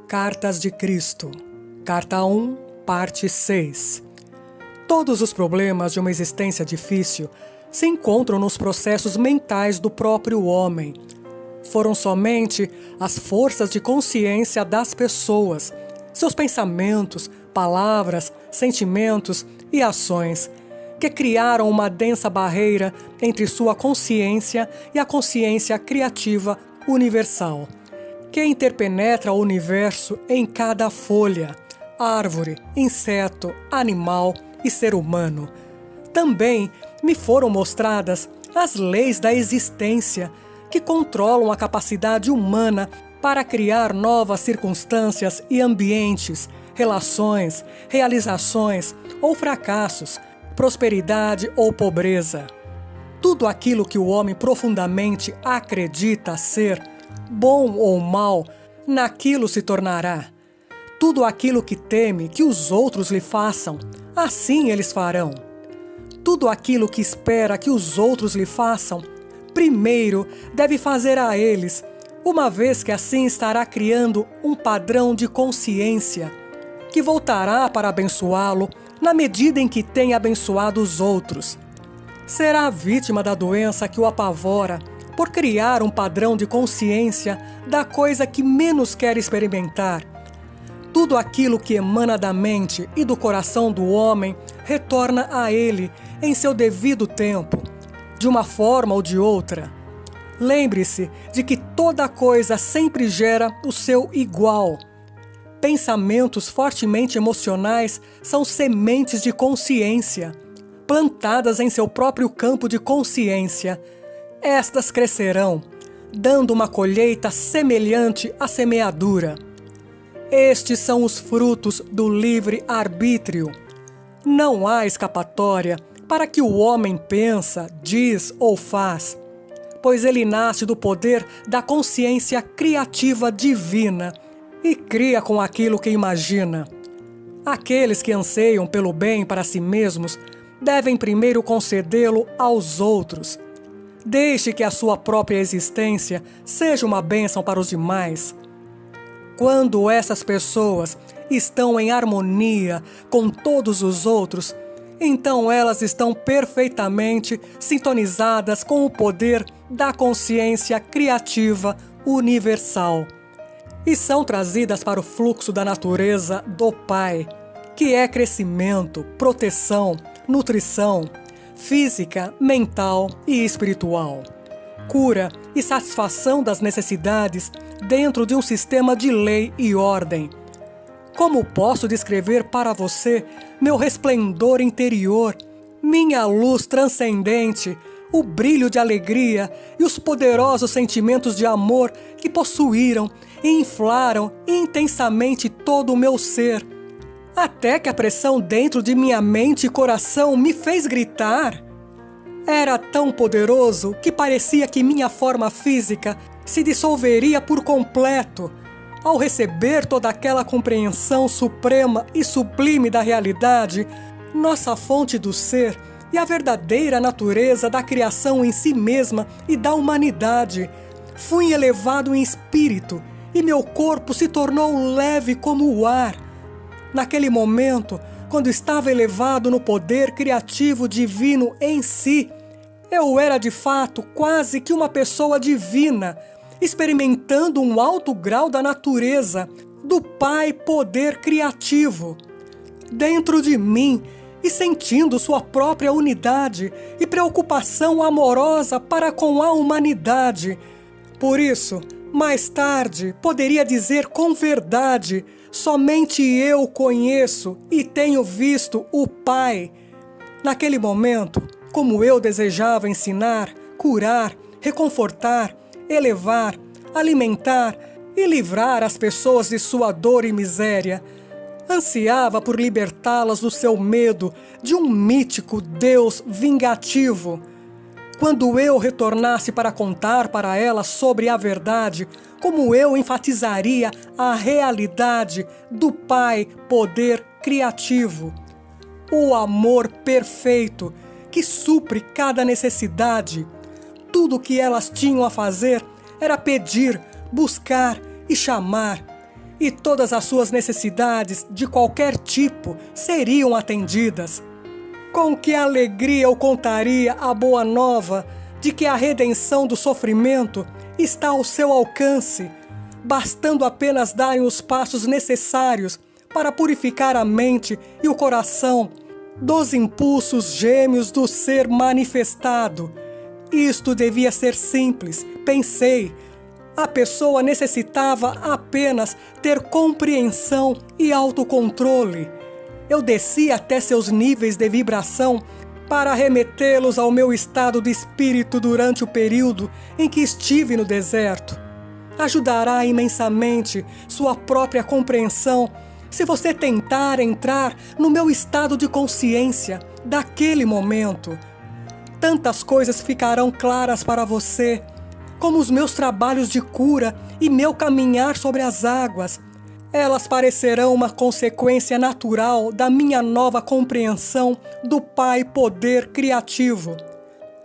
Cartas de Cristo, Carta 1, Parte 6. Todos os problemas de uma existência difícil se encontram nos processos mentais do próprio homem. Foram somente as forças de consciência das pessoas, seus pensamentos, palavras, sentimentos e ações, que criaram uma densa barreira entre sua consciência e a consciência criativa universal, que interpenetra o universo em cada folha, árvore, inseto, animal e ser humano. Também me foram mostradas as leis da existência, que controlam a capacidade humana para criar novas circunstâncias e ambientes, relações, realizações ou fracassos, prosperidade ou pobreza. Tudo aquilo que o homem profundamente acredita ser, bom ou mal, naquilo se tornará. Tudo aquilo que teme que os outros lhe façam, assim eles farão. Tudo aquilo que espera que os outros lhe façam, primeiro deve fazer a eles, uma vez que assim estará criando um padrão de consciência, que voltará para abençoá-lo na medida em que tem abençoado os outros. Será vítima da doença que o apavora por criar um padrão de consciência da coisa que menos quer experimentar. Tudo aquilo que emana da mente e do coração do homem retorna a ele em seu devido tempo, de uma forma ou de outra. Lembre-se de que toda coisa sempre gera o seu igual. Pensamentos fortemente emocionais são sementes de consciência, plantadas em seu próprio campo de consciência. Estas crescerão, dando uma colheita semelhante à semeadura. Estes são os frutos do livre-arbítrio. Não há escapatória para que o homem pensa, diz ou faz, pois ele nasce do poder da consciência criativa divina e cria com aquilo que imagina. Aqueles que anseiam pelo bem para si mesmos devem primeiro concedê-lo aos outros. Deixe que a sua própria existência seja uma bênção para os demais. Quando essas pessoas estão em harmonia com todos os outros, então elas estão perfeitamente sintonizadas com o poder da consciência criativa universal e são trazidas para o fluxo da natureza do Pai, que é crescimento, proteção, nutrição, física, mental e espiritual, cura e satisfação das necessidades dentro de um sistema de lei e ordem. Como posso descrever para você meu resplendor interior, minha luz transcendente, o brilho de alegria e os poderosos sentimentos de amor que possuíram e inflaram intensamente todo o meu ser, até que a pressão dentro de minha mente e coração me fez gritar? Era tão poderoso que parecia que minha forma física se dissolveria por completo ao receber toda aquela compreensão suprema e sublime da realidade, nossa fonte do ser e a verdadeira natureza da criação em si mesma e da humanidade. Fui elevado em espírito e meu corpo se tornou leve como o ar. Naquele momento, quando estava elevado no poder criativo divino em si, eu era de fato quase que uma pessoa divina, experimentando um alto grau da natureza, do Pai poder criativo, dentro de mim e sentindo sua própria unidade e preocupação amorosa para com a humanidade. Por isso, mais tarde, poderia dizer com verdade: somente eu conheço e tenho visto o Pai. Naquele momento, como eu desejava ensinar, curar, reconfortar, elevar, alimentar e livrar as pessoas de sua dor e miséria, ansiava por libertá-las do seu medo de um mítico Deus vingativo. Quando eu retornasse para contar para elas sobre a verdade, como eu enfatizaria a realidade do Pai poder criativo, o amor perfeito que supre cada necessidade. Tudo o que elas tinham a fazer era pedir, buscar e chamar. e todas as suas necessidades de qualquer tipo seriam atendidas. Com que alegria eu contaria a boa nova de que a redenção do sofrimento está ao seu alcance, bastando apenas darem os passos necessários para purificar a mente e o coração dos impulsos gêmeos do ser manifestado. Isto devia ser simples, pensei. A pessoa necessitava apenas ter compreensão e autocontrole. Eu desci até seus níveis de vibração para remetê-los ao meu estado de espírito durante o período em que estive no deserto. Ajudará imensamente sua própria compreensão se você tentar entrar no meu estado de consciência daquele momento. Tantas coisas ficarão claras para você, como os meus trabalhos de cura e meu caminhar sobre as águas. Elas parecerão uma consequência natural da minha nova compreensão do Pai Poder Criativo.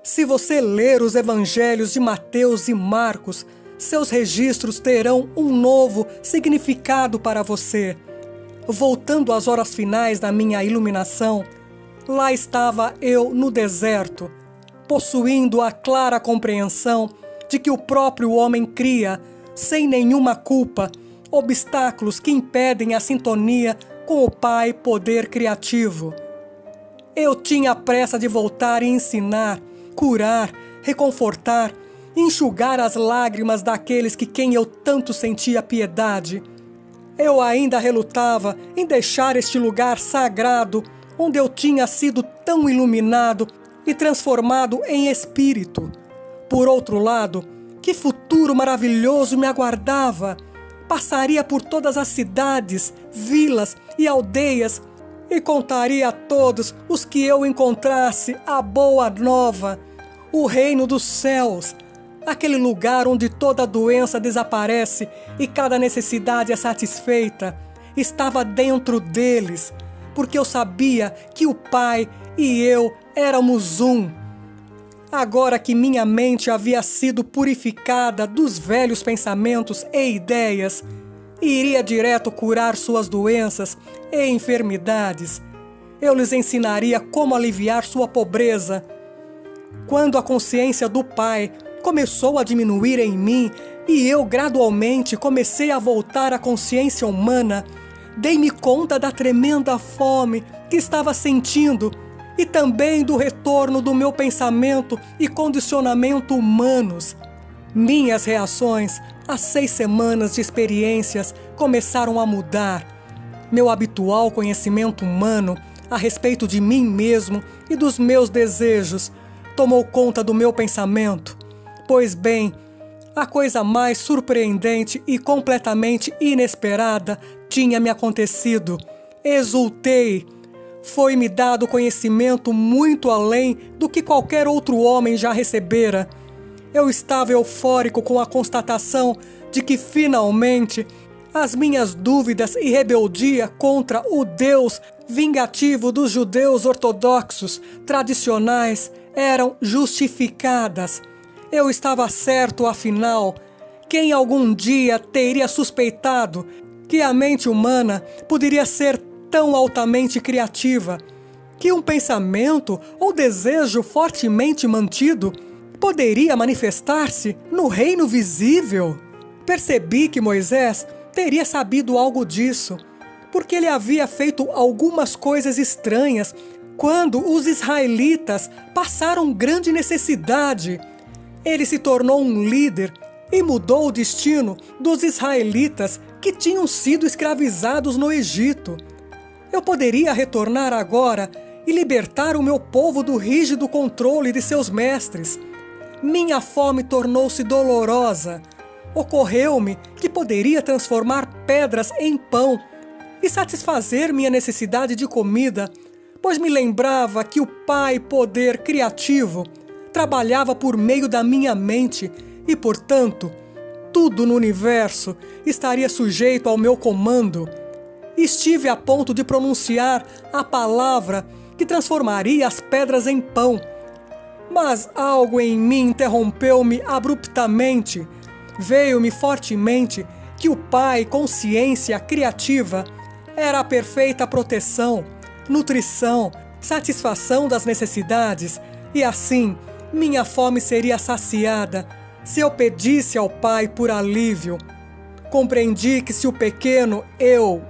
Se você ler os evangelhos de Mateus e Marcos, seus registros terão um novo significado para você. Voltando às horas finais da minha iluminação, lá estava eu no deserto, possuindo a clara compreensão de que o próprio homem cria, sem nenhuma culpa, obstáculos que impedem a sintonia com o Pai Poder Criativo. Eu tinha pressa de voltar e ensinar, curar, reconfortar, enxugar as lágrimas daqueles que quem eu tanto sentia piedade. Eu ainda relutava em deixar este lugar sagrado, onde eu tinha sido tão iluminado e transformado em espírito. Por outro lado, que futuro maravilhoso me aguardava! Passaria por todas as cidades, vilas e aldeias e contaria a todos os que eu encontrasse a boa nova, o reino dos céus, aquele lugar onde toda doença desaparece e cada necessidade é satisfeita. Estava dentro deles, porque eu sabia que o Pai e eu éramos um. Agora que minha mente havia sido purificada dos velhos pensamentos e ideias, iria direto curar suas doenças e enfermidades. Eu lhes ensinaria como aliviar sua pobreza. Quando a consciência do Pai começou a diminuir em mim e eu gradualmente comecei a voltar à consciência humana, dei-me conta da tremenda fome que estava sentindo e também do retorno do meu pensamento e condicionamento humanos. Minhas reações às 6 semanas de experiências começaram a mudar. Meu habitual conhecimento humano a respeito de mim mesmo e dos meus desejos tomou conta do meu pensamento. Pois bem, a coisa mais surpreendente e completamente inesperada tinha me acontecido. Exultei. Foi-me dado conhecimento muito além do que qualquer outro homem já recebera. Eu estava eufórico com a constatação de que, finalmente, as minhas dúvidas e rebeldia contra o Deus vingativo dos judeus ortodoxos tradicionais eram justificadas. Eu estava certo, afinal. Quem algum dia teria suspeitado que a mente humana poderia ser tão altamente criativa, que um pensamento ou desejo fortemente mantido poderia manifestar-se no reino visível? Percebi que Moisés teria sabido algo disso, porque ele havia feito algumas coisas estranhas quando os israelitas passaram grande necessidade. Ele se tornou um líder e mudou o destino dos israelitas que tinham sido escravizados no Egito. Eu poderia retornar agora e libertar o meu povo do rígido controle de seus mestres. Minha fome tornou-se dolorosa. Ocorreu-me que poderia transformar pedras em pão e satisfazer minha necessidade de comida, pois me lembrava que o Pai Poder Criativo trabalhava por meio da minha mente e, portanto, tudo no universo estaria sujeito ao meu comando. Estive a ponto de pronunciar a palavra que transformaria as pedras em pão. Mas algo em mim interrompeu-me abruptamente. Veio-me fortemente que o Pai, consciência criativa, era a perfeita proteção, nutrição, satisfação das necessidades, e assim minha fome seria saciada se eu pedisse ao Pai por alívio. Compreendi que se o pequeno eu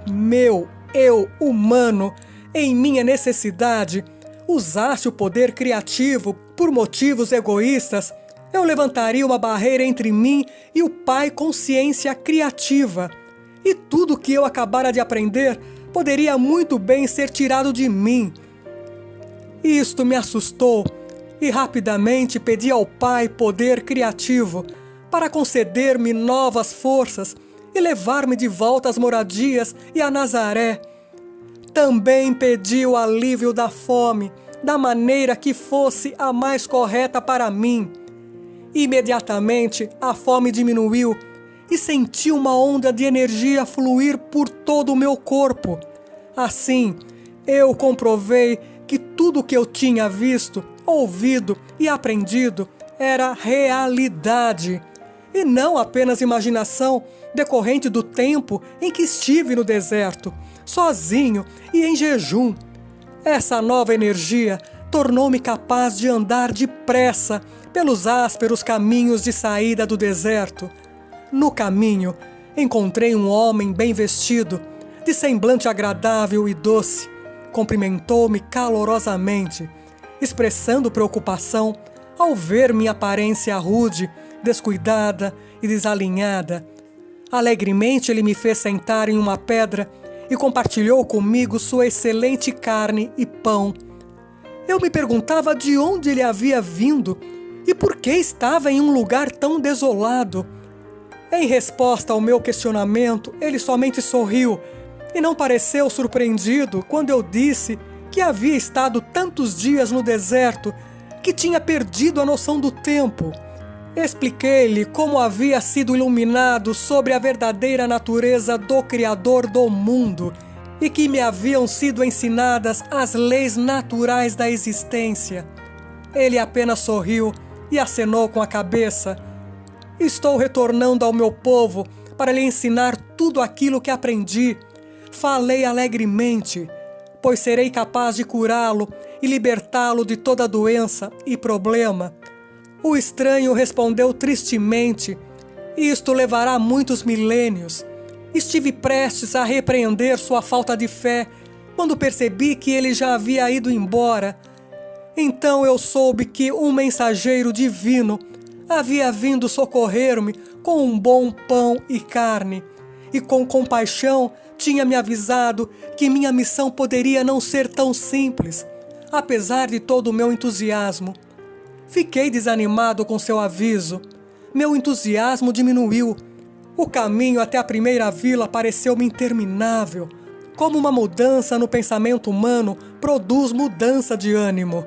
humano, em minha necessidade, usasse o poder criativo por motivos egoístas, eu levantaria uma barreira entre mim e o Pai consciência criativa, e tudo que eu acabara de aprender poderia muito bem ser tirado de mim. Isto me assustou e rapidamente pedi ao Pai poder criativo para conceder-me novas forças e levar-me de volta às moradias e a Nazaré. Também pedi o alívio da fome, da maneira que fosse a mais correta para mim. Imediatamente a fome diminuiu e senti uma onda de energia fluir por todo o meu corpo. Assim, eu comprovei que tudo o que eu tinha visto, ouvido e aprendido era realidade, e não apenas imaginação decorrente do tempo em que estive no deserto, sozinho e em jejum. Essa nova energia tornou-me capaz de andar depressa pelos ásperos caminhos de saída do deserto. No caminho, encontrei um homem bem vestido, de semblante agradável e doce. Cumprimentou-me calorosamente, expressando preocupação ao ver minha aparência rude, descuidada e desalinhada. Alegremente ele me fez sentar em uma pedra e compartilhou comigo sua excelente carne e pão. Eu me perguntava de onde ele havia vindo e por que estava em um lugar tão desolado. Em resposta ao meu questionamento, ele somente sorriu e não pareceu surpreendido quando eu disse que havia estado tantos dias no deserto que tinha perdido a noção do tempo. Expliquei-lhe como havia sido iluminado sobre a verdadeira natureza do Criador do mundo e que me haviam sido ensinadas as leis naturais da existência. Ele apenas sorriu e acenou com a cabeça. Estou retornando ao meu povo para lhe ensinar tudo aquilo que aprendi. Falei alegremente, pois serei capaz de curá-lo e libertá-lo de toda doença e problema. O estranho respondeu tristemente: isto levará muitos milênios. Estive prestes a repreender sua falta de fé quando percebi que ele já havia ido embora. Então eu soube que um mensageiro divino havia vindo socorrer-me com um bom pão e carne, e com compaixão tinha me avisado que minha missão poderia não ser tão simples, apesar de todo o meu entusiasmo. Fiquei desanimado com seu aviso. Meu entusiasmo diminuiu. O caminho até a primeira vila pareceu-me interminável. Como uma mudança no pensamento humano produz mudança de ânimo.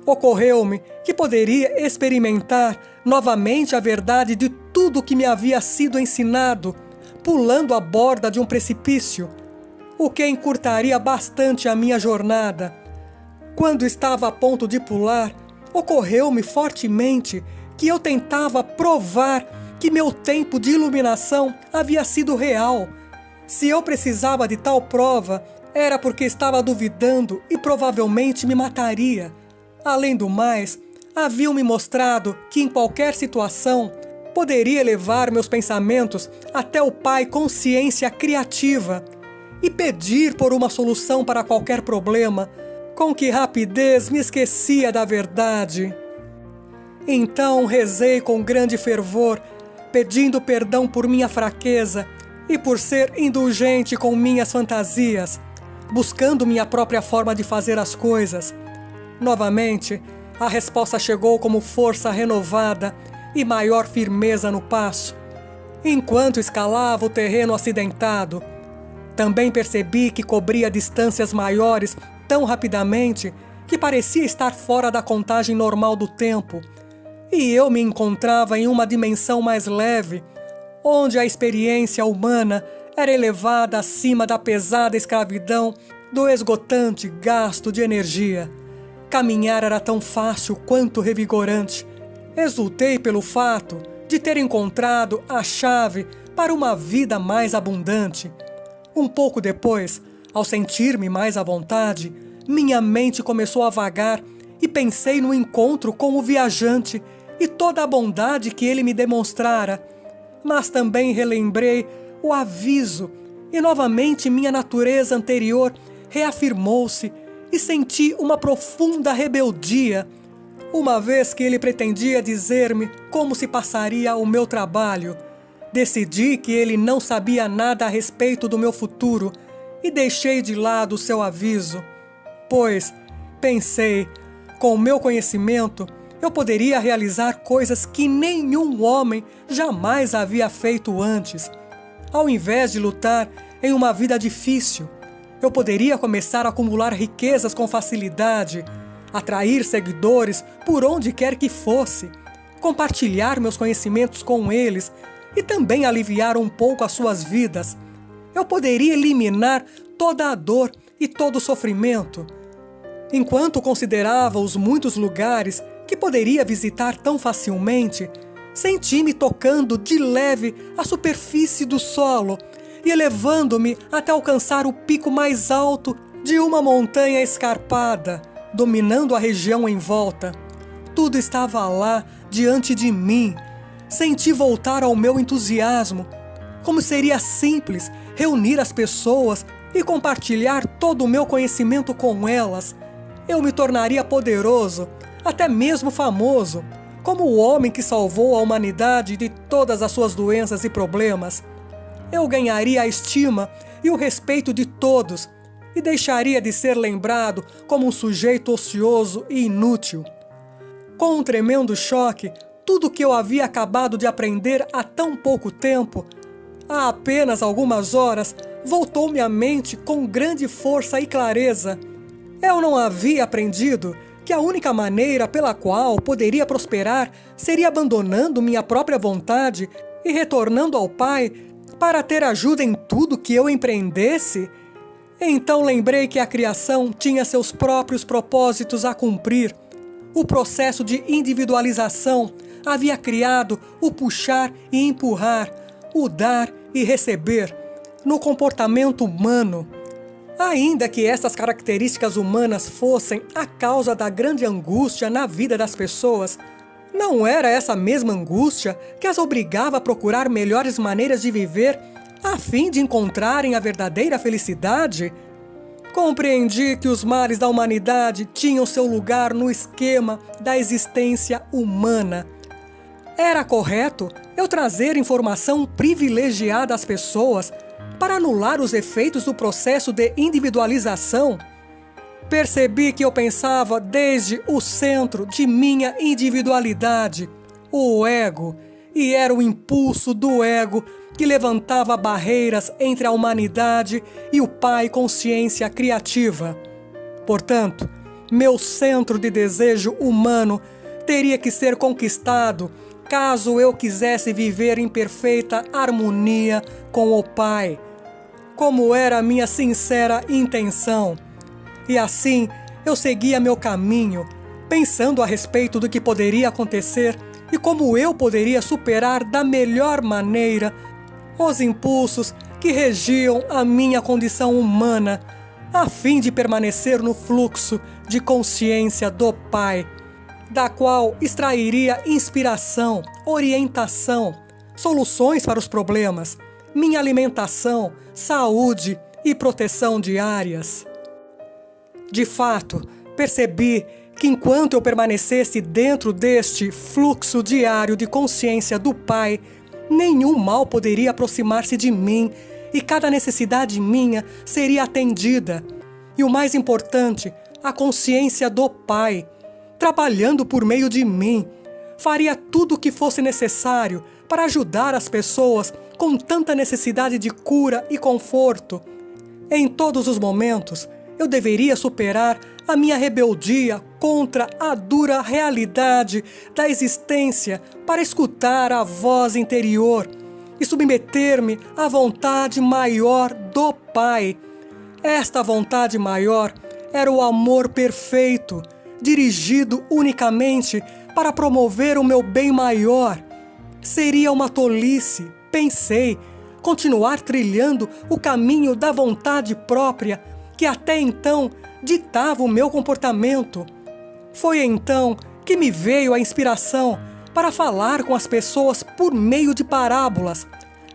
Ocorreu-me que poderia experimentar novamente a verdade de tudo o que me havia sido ensinado, pulando a borda de um precipício, o que encurtaria bastante a minha jornada. Quando estava a ponto de pular, ocorreu-me fortemente que eu tentava provar que meu tempo de iluminação havia sido real. Se eu precisava de tal prova, era porque estava duvidando e provavelmente me mataria. Além do mais, haviam-me mostrado que em qualquer situação poderia levar meus pensamentos até o Pai consciência criativa e pedir por uma solução para qualquer problema. Com que rapidez me esquecia da verdade. Então rezei com grande fervor, pedindo perdão por minha fraqueza e por ser indulgente com minhas fantasias, buscando minha própria forma de fazer as coisas. Novamente, a resposta chegou como força renovada e maior firmeza no passo. Enquanto escalava o terreno acidentado, também percebi que cobria distâncias maiores tão rapidamente que parecia estar fora da contagem normal do tempo, e eu me encontrava em uma dimensão mais leve, onde a experiência humana era elevada acima da pesada escravidão do esgotante gasto de energia. Caminhar era tão fácil quanto revigorante. Exultei pelo fato de ter encontrado a chave para uma vida mais abundante. Um pouco depois, ao sentir-me mais à vontade, minha mente começou a vagar e pensei no encontro com o viajante e toda a bondade que ele me demonstrara. Mas também relembrei o aviso e novamente minha natureza anterior reafirmou-se e senti uma profunda rebeldia, uma vez que ele pretendia dizer-me como se passaria o meu trabalho. Decidi que ele não sabia nada a respeito do meu futuro e deixei de lado o seu aviso, pois, pensei, com o meu conhecimento, eu poderia realizar coisas que nenhum homem jamais havia feito antes. Ao invés de lutar em uma vida difícil, eu poderia começar a acumular riquezas com facilidade, atrair seguidores por onde quer que fosse, compartilhar meus conhecimentos com eles e também aliviar um pouco as suas vidas. Eu poderia eliminar toda a dor e todo o sofrimento. Enquanto considerava os muitos lugares que poderia visitar tão facilmente, senti-me tocando de leve a superfície do solo e elevando-me até alcançar o pico mais alto de uma montanha escarpada, dominando a região em volta. Tudo estava lá diante de mim. Senti voltar ao meu entusiasmo. Como seria simples reunir as pessoas e compartilhar todo o meu conhecimento com elas. Eu me tornaria poderoso, até mesmo famoso, como o homem que salvou a humanidade de todas as suas doenças e problemas. Eu ganharia a estima e o respeito de todos e deixaria de ser lembrado como um sujeito ocioso e inútil. Com um tremendo choque, tudo que eu havia acabado de aprender há tão pouco tempo, há apenas algumas horas, voltou-me à mente com grande força e clareza. Eu não havia aprendido que a única maneira pela qual poderia prosperar seria abandonando minha própria vontade e retornando ao Pai para ter ajuda em tudo que eu empreendesse? Então lembrei que a criação tinha seus próprios propósitos a cumprir. O processo de individualização havia criado o puxar e empurrar, o dar e receber, no comportamento humano. Ainda que estas características humanas fossem a causa da grande angústia na vida das pessoas, não era essa mesma angústia que as obrigava a procurar melhores maneiras de viver a fim de encontrarem a verdadeira felicidade? Compreendi que os males da humanidade tinham seu lugar no esquema da existência humana. Era correto eu trazer informação privilegiada às pessoas para anular os efeitos do processo de individualização? Percebi que eu pensava desde o centro de minha individualidade, o ego, e era o impulso do ego que levantava barreiras entre a humanidade e o Pai Consciência Criativa. Portanto, meu centro de desejo humano teria que ser conquistado caso eu quisesse viver em perfeita harmonia com o Pai, como era a minha sincera intenção. E assim eu seguia meu caminho, pensando a respeito do que poderia acontecer e como eu poderia superar da melhor maneira os impulsos que regiam a minha condição humana, a fim de permanecer no fluxo de consciência do Pai, da qual extrairia inspiração, orientação, soluções para os problemas, minha alimentação, saúde e proteção diárias. De fato, percebi que enquanto eu permanecesse dentro deste fluxo diário de consciência do Pai, nenhum mal poderia aproximar-se de mim e cada necessidade minha seria atendida. E o mais importante, a consciência do Pai, trabalhando por meio de mim, faria tudo o que fosse necessário para ajudar as pessoas com tanta necessidade de cura e conforto. Em todos os momentos, eu deveria superar a minha rebeldia contra a dura realidade da existência para escutar a voz interior e submeter-me à vontade maior do Pai. Esta vontade maior era o amor perfeito, dirigido unicamente para promover o meu bem maior. Seria uma tolice, pensei, continuar trilhando o caminho da vontade própria que até então ditava o meu comportamento. Foi então que me veio a inspiração para falar com as pessoas por meio de parábolas.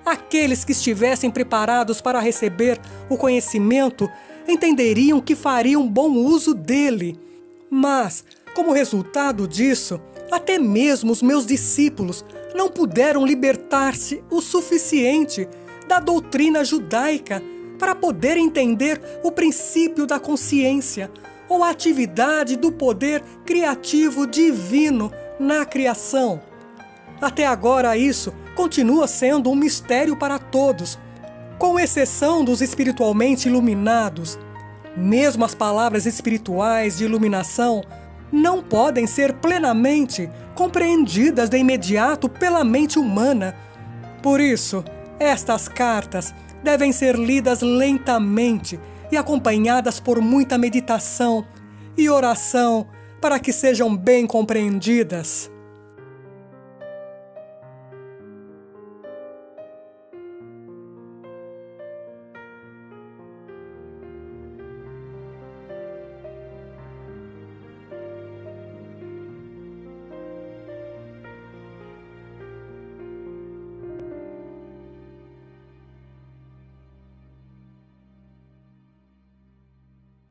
Aqueles que estivessem preparados para receber o conhecimento entenderiam que fariam bom uso dele. Mas, como resultado disso, até mesmo os meus discípulos não puderam libertar-se o suficiente da doutrina judaica para poder entender o princípio da consciência ou a atividade do poder criativo divino na criação. Até agora isso continua sendo um mistério para todos, com exceção dos espiritualmente iluminados. Mesmo as palavras espirituais de iluminação não podem ser plenamente compreendidas de imediato pela mente humana. Por isso, estas cartas devem ser lidas lentamente e acompanhadas por muita meditação e oração para que sejam bem compreendidas.